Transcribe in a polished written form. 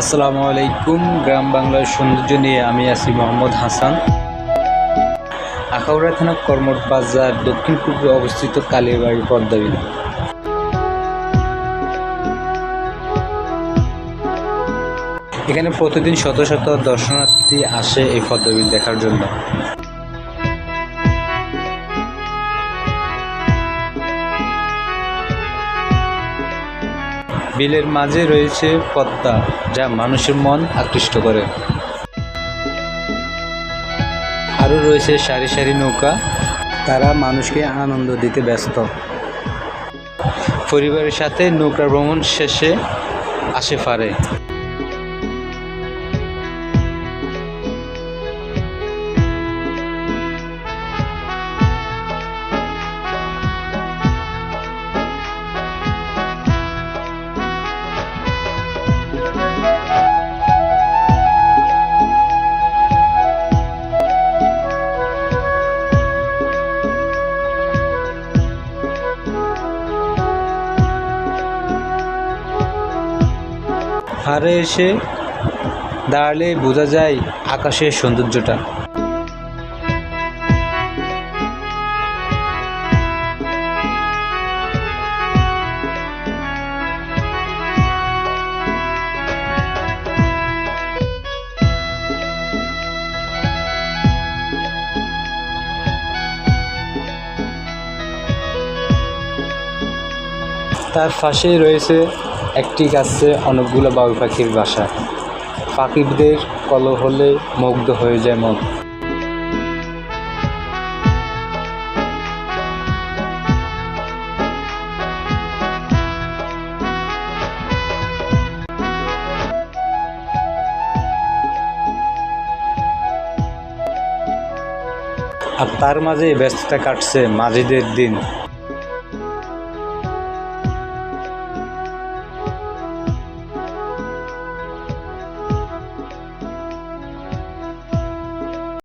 আসসালামু আলাইকুম। গ্রাম বাংলার সৌন্দর্য নিয়ে আমি আছি মোহাম্মদ হাসান। আখাউড়া থানা কর্মট বাজার দক্ষিণ পূর্বে অবস্থিত কালীবাড়ি পদ্মা বিল। এখানে প্রতিদিন শত শত দর্শনার্থী আসে এই পদ্মা বিল দেখার জন্য। বিলের মাঝে রয়েছে পদ্মা, যা মানুষের মন আকৃষ্ট করে। আরও রয়েছে সারি সারি নৌকা, তারা মানুষকে আনন্দ দিতে ব্যস্ত। পরিবারের সাথে নৌকা ভ্রমণ শেষে আসে পারে। পাড়ে এসে দাঁড়ালে বোঝা যায় আকাশের সৌন্দর্যটা। তার পাশেই রয়েছে একটি গাছে অনেকগুলো বাবুই পাখির বাসা। পাখিদের কলরবে মুগ্ধ হয়ে যায় মন। আর তার মাঝে ব্যস্ততা কাটছে মাঝিদের দিন।